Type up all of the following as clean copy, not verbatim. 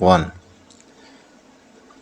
1।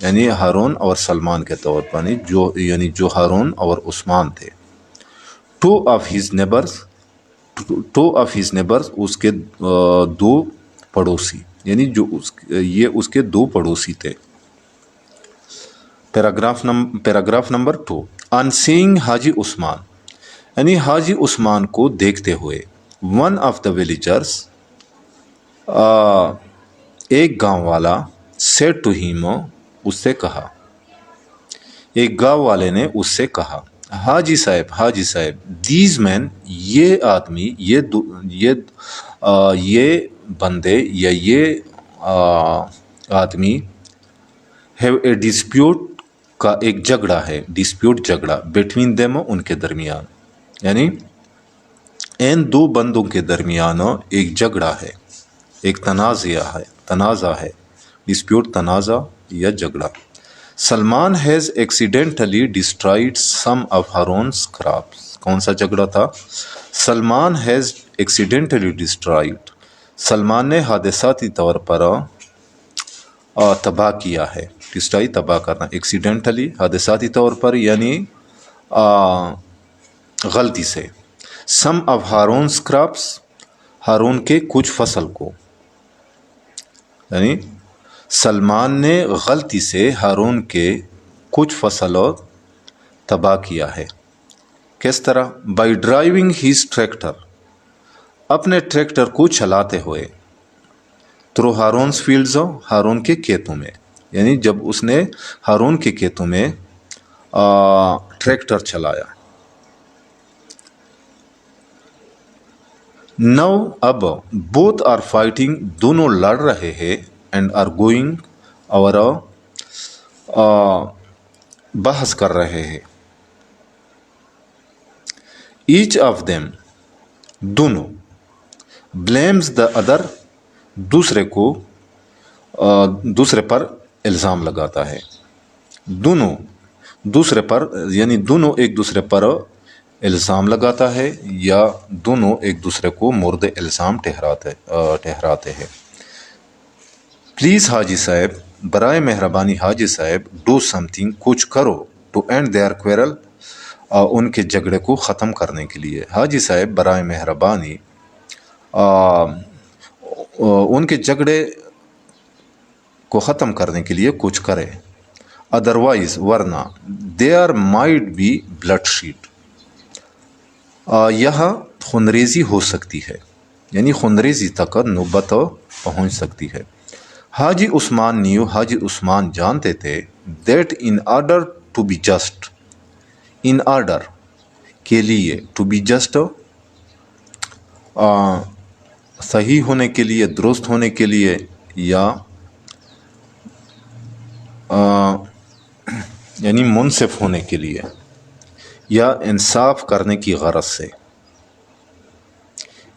یعنی ہارون اور سلمان کے طور پر، جو ہارون اور عثمان تھے. ٹو آف ہز نیبرز اس کے دو پڑوسی، یعنی یہ اس کے دو پڑوسی تھے. Paragraph number 2. آن سیئنگ حاجی عثمان، یعنی حاجی عثمان کو دیکھتے ہوئے. ون آف دا ولیجرز، ایک گاؤں والا. سیڈ ٹو ہیم، اس سے کہا، ایک گاؤں والے نے اس سے کہا. حاجی صاحب، دیز مین، یہ آدمی، یہ بندے یا یہ آدمی، ہیو اے ڈسپیوٹ، کا ایک جھگڑا ہے، جھگڑا، بٹوین دیم، ان کے درمیان، یعنی ان دو بندوں کے درمیان ایک جھگڑا ہے، ایک تنازع ہے. ڈسپیوٹ، تنازع یا جھگڑا. Salman has accidentally destroyed some of Haroon's crops. کون سا جھگڑا تھا؟ Salman has accidentally destroyed, Salman نے حادثاتی طور پر تباہ کیا ہے. ڈسٹرائی، تباہ کرنا. ایکسیڈنٹلی، حادثاتی طور پر، یعنی غلطی سے. سم آف ہارونز کراپس، ہارون کے کچھ فصل کو، یعنی سلمان نے غلطی سے ہارون کے کچھ فصل تباہ کیا ہے. کس طرح؟ بائی ڈرائیونگ ہز ٹریکٹر، اپنے ٹریکٹر کو چلاتے ہوئے. تھرو ہارونز فیلڈز، ہارون کے کھیتوں میں، یعنی جب اس نے ہارون کے کھیتوں میں ٹریکٹر چلایا. نو، اب، بوتھ آر فائٹنگ، دونوں لڑ رہے ہیں. اینڈ آر گوئنگ، اور بحث کر رہے ہیں. ایچ آف دیم، دونوں. بلیمز دا ادر، دوسرے پر الزام لگاتا ہے. دونوں دوسرے پر، یعنی دونوں ایک دوسرے پر الزام لگاتا ہے، یا دونوں ایک دوسرے کو مورد الزام ٹھہراتے ہیں. پلیز حاجی صاحب، برائے مہربانی حاجی صاحب. ڈو سم تھنگ، کچھ کرو. ٹو اینڈ دیئر کوئرل، ان کے جھگڑے کو ختم کرنے کے لیے. حاجی صاحب برائے مہربانی ان کے جھگڑے کو ختم کرنے کے لیے کچھ کرے. ادروائز، ورنہ. There might be bloodshed, یہاں خونریزی ہو سکتی ہے، یعنی خونریزی تک نوبت پہنچ سکتی ہے. حاجی عثمان نیو، حاجی عثمان جانتے تھے. That in order to be just, in order کے لیے، ٹو بی جسٹ صحیح ہونے کے لیے، درست ہونے کے لیے، یا یعنی منصف ہونے کے لیے، یا انصاف کرنے کی غرض سے.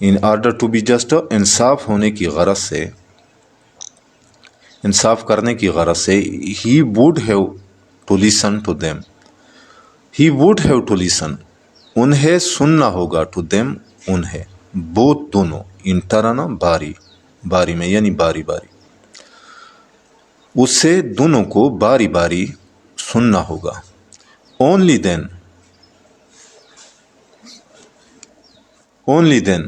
In order to be just, انصاف ہونے کی غرض سے، انصاف کرنے کی غرض سے. He would have to listen to them, he would have to listen, انہیں سننا ہوگا. ٹو دیم، انہیں. بوتھ، دونوں. ان ٹرن، باری میں، یعنی باری باری. اس سے دونوں کو باری باری سننا ہوگا. اونلی دین،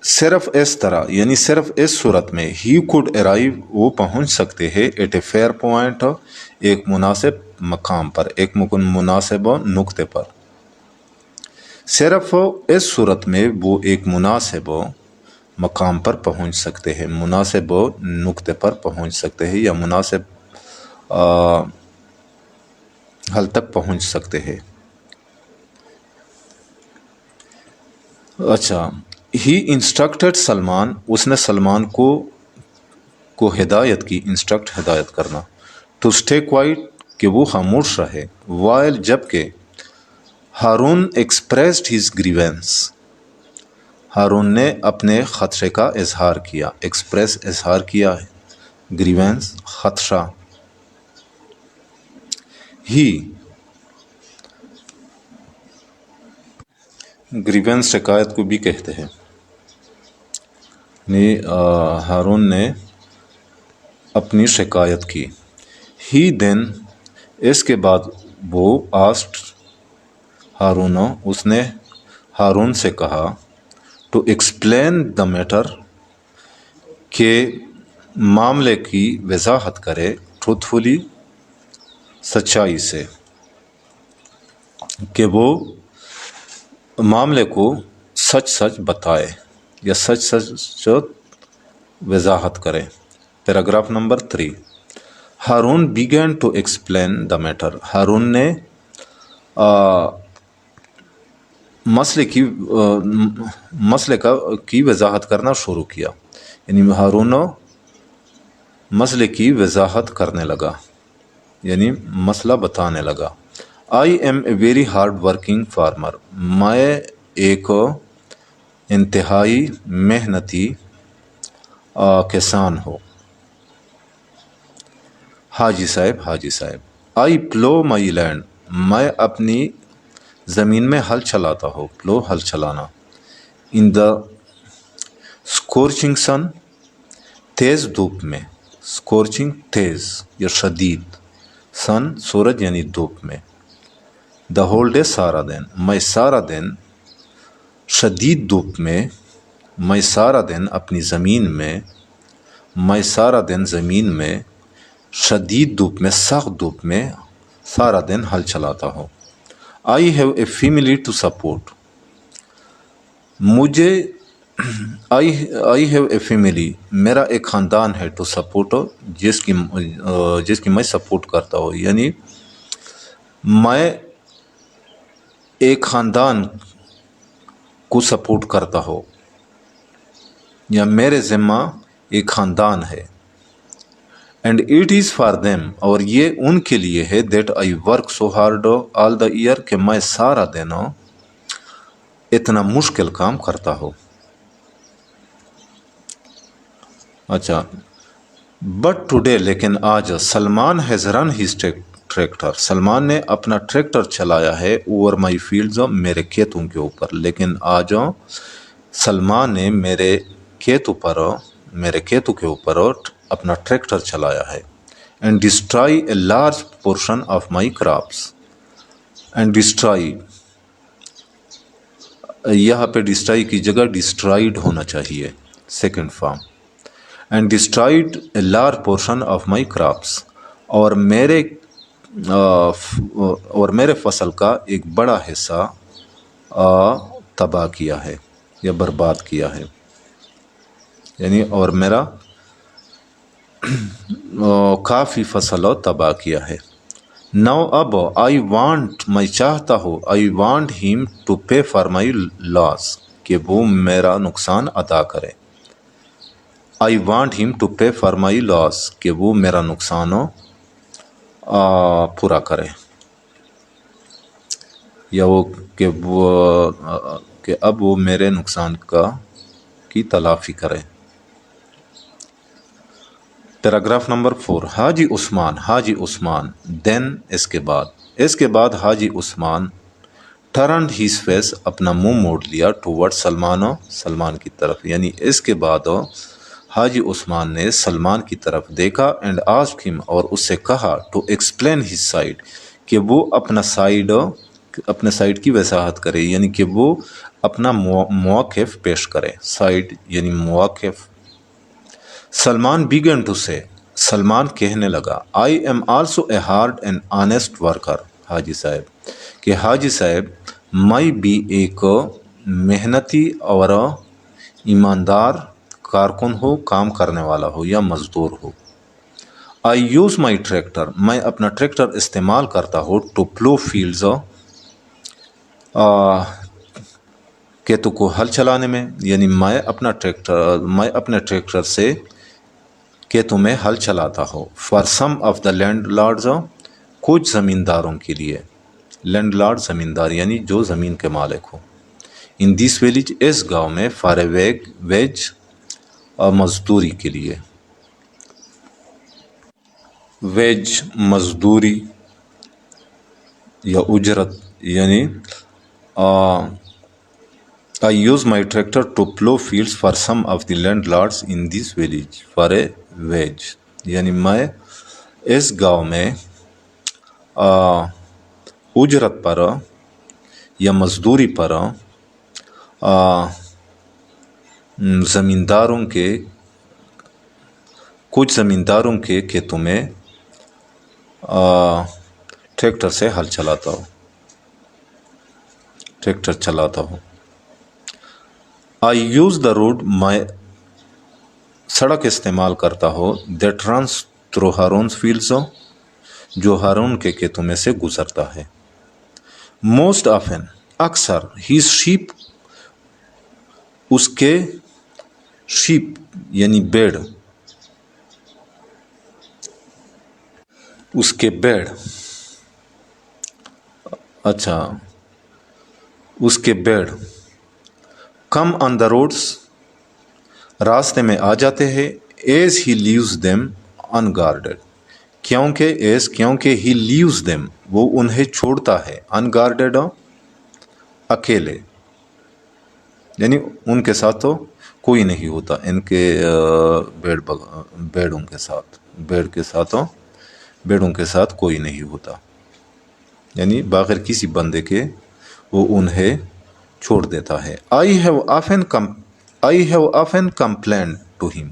صرف اس طرح، یعنی صرف اس صورت میں. ہی کوڈ ارائیو، وہ پہنچ سکتے ہیں. ایٹ اے فیئر پوائنٹ، ایک مناسب مقام پر، ایک مناسب نقطے پر. صرف اس صورت میں وہ ایک مناسب مقام پر پہنچ سکتے ہیں، مناسب نقطے پر پہنچ سکتے ہیں، یا مناسب حل تک پہنچ سکتے ہیں. اچھا. ہی انسٹرکٹڈ سلمان، اس نے سلمان کو ہدایت کی. انسٹرکٹ، ہدایت کرنا. ٹو اسٹے کوائٹ، کہ وہ خاموش رہے. وائل، جب کہ. Haroon expressed his grievance, Haroon نے اپنے خدشے کا اظہار کیا. ایکسپریس، اظہار کیا ہے. گریونس، خدشہ. ہی، گریونس شکایت کو بھی کہتے ہیں. ہارون نے اپنی شکایت کی. He then, اس کے بعد وہ asked ہارون، اس نے ہارون سے کہا to explain the matter، کہ معاملے کی وضاحت کرے truthfully، سچائی سے، کہ وہ معاملے کو سچ سچ بتائے یا سچ سچ وضاحت کرے۔ Paragraph number 3، Haroon began to explain the matter، Haroon نے مسئلے کی وضاحت کرنا شروع کیا، یعنی ہارون مسئلے کی وضاحت کرنے لگا، یعنی مسئلہ بتانے لگا۔ I am a very hard working farmer، میں ایک انتہائی محنتی کسان ہوں۔ حاجی صاحب I plow my land، میں اپنی زمین میں ہل چلاتا ہوں، پلو ہل چلانا۔ In the scorching sun، تیز دھوپ میں، scorching تیز یا شدید، sun سورج یعنی دھوپ میں۔ The whole day سارا دن، میں سارا دن شدید دھوپ میں، میں سارا دن اپنی زمین میں، میں سارا دن زمین میں شدید دھوپ میں، سخت دھوپ میں سارا دن ہل چلاتا ہوں۔ I have a family to support، مجھے I have a family، میرا ایک خاندان ہے to support، جس کی میں سپورٹ کرتا ہوں، یعنی میں ایک خاندان کو سپورٹ کرتا ہوں یا میرے ذمہ ایک خاندان ہے۔ And it is for them, اور یہ ان کے لیے ہے، that I work so hard all the year, کہ میں سارا دن اتنا مشکل کام کرتا ہوں۔ اچھا، بٹ ٹوڈے، لیکن آج، Salman has run his tractor, Salman نے اپنا ٹریکٹر چلایا ہے، اوور مائی فیلڈز، میرے کھیتوں کے اوپر، لیکن آج سلمان نے میرے کھیتوں کے اوپر اپنا ٹریکٹر چلایا ہے۔ And destroy a large portion of my crops, and destroy, یہاں پہ ڈسٹرائی کی جگہ ڈسٹرائڈ ہونا چاہیے، second form. And destroyed a large portion of my crops, اور میرے فصل کا ایک بڑا حصہ تباہ کیا ہے یا برباد کیا ہے، یعنی اور میرا کافی فصل تباہ کیا ہے۔ نو اب، آئی وانٹ، میں چاہتا ہوں، I want him to pay for my loss, کہ وہ میرا نقصان ادا کرے۔ I want him to pay for my loss, کہ وہ میرا نقصان پورا کرے، یا کہ اب وہ میرے نقصان کی تلافی کرے۔ پیراگراف نمبر 4، حاجی عثمان، دین، اس کے بعد حاجی عثمان ٹرنڈ ہیز فیس، اپنا منہ موڑ لیا، ٹوورڈ سلمان کی طرف، یعنی اس کے بعد حاجی عثمان نے سلمان کی طرف دیکھا، اینڈ آسکڈ ہم، اور اس سے کہا، ٹو ایکسپلین ہز سائڈ، کہ وہ اپنے سائڈ کی وضاحت کرے، یعنی کہ وہ اپنا موقف پیش کرے، سائڈ یعنی موقف۔ سلمان بیگن ٹو سے، سلمان کہنے لگا، I am also a hard and honest worker, حاجی صاحب میں بھی ایک محنتی اور ایماندار کارکن ہو، کام کرنے والا ہو یا مزدور ہو۔ آئی یوز مائی ٹریکٹر، میں اپنا ٹریکٹر استعمال کرتا ہوں، ٹو پلو فیلڈز، کھیتوں کو ہل چلانے میں، یعنی میں اپنے ٹریکٹر سے کھیتوں میں ہل چلاتا ہوں۔ For some of the landlords, کچھ زمینداروں کے لیے، لینڈ لارڈ زمیندار یعنی جو زمین کے مالک ہو۔ ان دس ویلیج، اس گاؤں میں، فار اے ویج، مزدوری کے لیے، ویج مزدوری یا اجرت، یعنی I use my tractor to plow fields for some of the landlords in this village for a wage، یعنی میں اس گاؤں میں اجرت پر یا مزدوری پر زمینداروں کے کچھ زمینداروں کے کھیتوں میں ٹریکٹر سے ہل چلاتا ہوں. آئی یوز دا روڈ میں سڑک استعمال کرتا ہوں دیٹ رنس تھرو ہارونز فیلڈز جو ہارون کے کھیتوں میں سے گزرتا ہے. موسٹ آفن اکثر ہیز شیپ اس کے شیپ یعنی بیڑ اس کے بیڑ کم آن دا روڈس راستے میں آ جاتے ہیں as he leaves them unguarded کیونکہ ہی لیوز دیم وہ انہیں چھوڑتا ہے ان گارڈیڈ اکیلے یعنی ان کے ساتھ تو کوئی نہیں ہوتا ان کے بیڑوں کے ساتھ کوئی نہیں ہوتا یعنی بغیر کسی بندے کے وہ انہیں چھوڑ دیتا ہے. I have often complained to him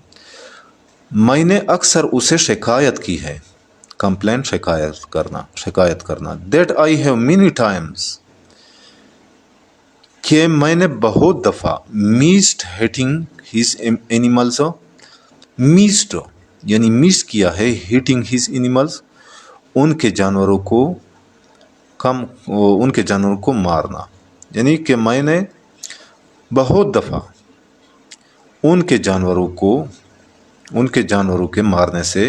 میں نے اکثر اسے شکایت کی ہے. کمپلین شکایت کرنا. That I have many times کہ میں نے بہت دفعہ missed hitting his animals missed یعنی مس کیا ہے hitting his animals ان کے جانوروں کو مارنا یعنی کہ میں نے بہت دفعہ ان کے جانوروں کے مارنے سے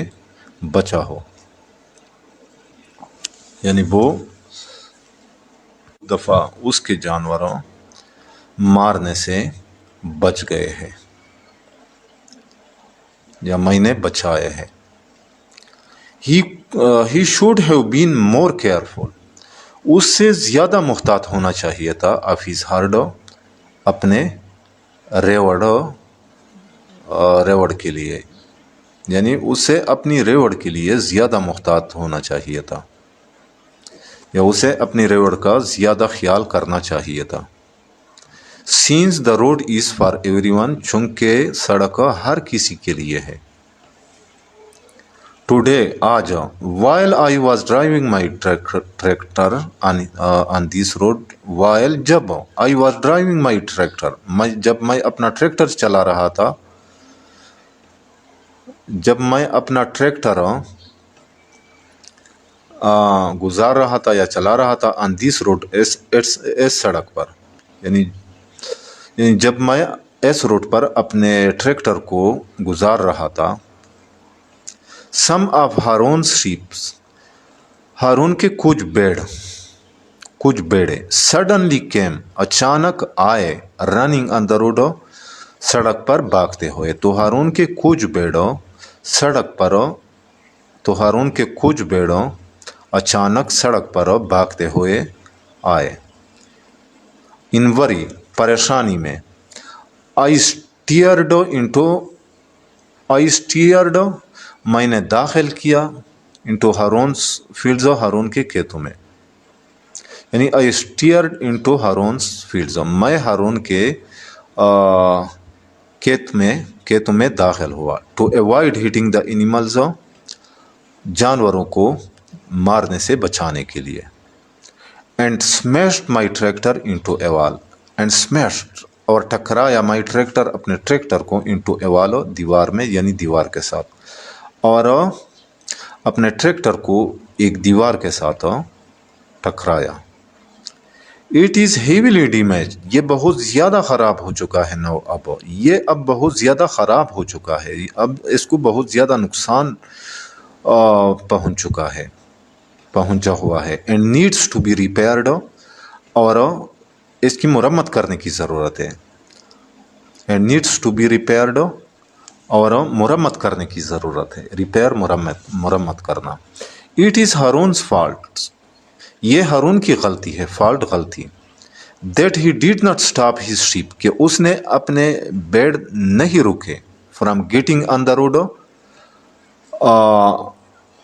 بچا ہو یعنی وہ دفعہ اس کے جانوروں مارنے سے بچ گئے ہیں یا میں نے بچائے ہیں. He should have been more careful اس سے زیادہ محتاط ہونا چاہیے تھا of his herd اپنے ریوڑ کے لیے یعنی اسے اپنی ریوڑ کے لیے زیادہ محتاط ہونا چاہیے تھا یا اسے اپنی ریوڑ کا زیادہ خیال کرنا چاہیے تھا. Since the road is for everyone چونکہ سڑک ہر کسی کے لیے ہے. Today آج while I was driving my tractor on this road جب I was driving my tractor جب میں اپنا ٹریکٹر چلا رہا تھا جب میں اپنا ٹریکٹر گزار رہا تھا یا چلا رہا تھا on this road اس سڑک پر یعنی جب میں اس روڈ پر اپنے ٹریکٹر کو گزار رہا تھا. Some of Harun's sheep Haroon کے کچھ بیڑے suddenly came اچانک آئے running on the road سڑک پر بھاگتے ہوئے. تو ہارون کے کچھ بیڑوں اچانک سڑک پر بھاگتے ہوئے آئے. In worry پریشانی میں I steered میں نے داخل کیا into Harun's fields ہارون کے کھیتوں میں یعنی I steered into Harun's fields میں ہارون کے کھیتوں میں داخل ہوا to avoid hitting the animals جانوروں کو مارنے سے بچانے کے لیے. And smashed my tractor into a wall and smashed اور ٹکرایا my tractor اپنے ٹریکٹر کو into a wall دیوار میں یعنی دیوار کے ساتھ اور اپنے ٹریکٹر کو ایک دیوار کے ساتھ ٹکرایا. It is heavily damaged یہ بہت زیادہ خراب ہو چکا ہے اب بہت زیادہ خراب ہو چکا ہے اب اس کو بہت زیادہ نقصان پہنچا ہوا ہے. And needs to be repaired اور اس کی مرمت کرنے کی ضرورت ہے. And needs to be repaired اور مرمت کرنے کی ضرورت ہے. ریپیئر مرمت کرنا. It is Harun's fault یہ ہارون کی غلطی ہے غلطی that he did not stop his sheep کہ اس نے اپنے بیڑ نہیں روکے from getting on the road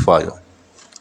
5,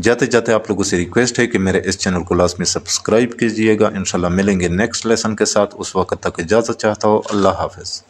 جاتے جاتے آپ لوگوں سے ریکویسٹ ہے کہ میرے اس چینل کو لازمی سبسکرائب کیجئے گا. انشاءاللہ ملیں گے نیکسٹ لیسن کے ساتھ. اس وقت تک اجازت چاہتا ہوں. اللہ حافظ.